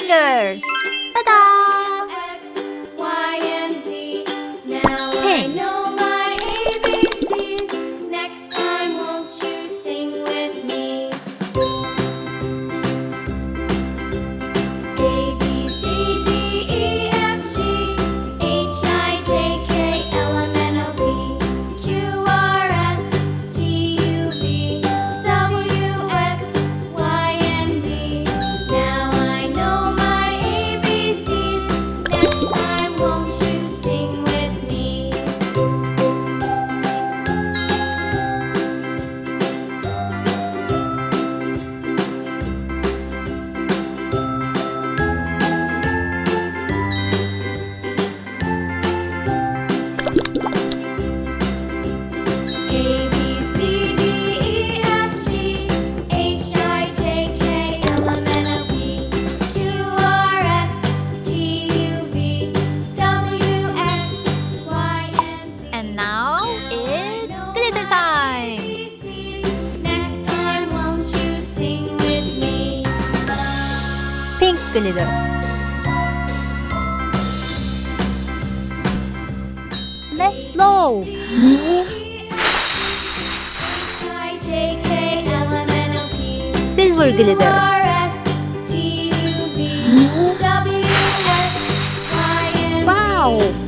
finger. Ta-da! X, Y, and Z. Now I Pink. know my ABCs. Next time, won't you sing with me? A, B, C, D, E, F, G, H, I, J, K, L, M, N, O, P, Q, R, S, T, U, V, W, X, Y, and Z. Now I know my ABCs. Next time, won't you sing with me? A, B, C, D, E, F, G, H, I, J, K, L, M, N, O, P, Q, R, S, T, U, V, W, X, Y, and Z. And now it's glitter time. ABCs. Next time, won't you sing with me? Pink glitter. Let's blow. Silver glitter. Wow!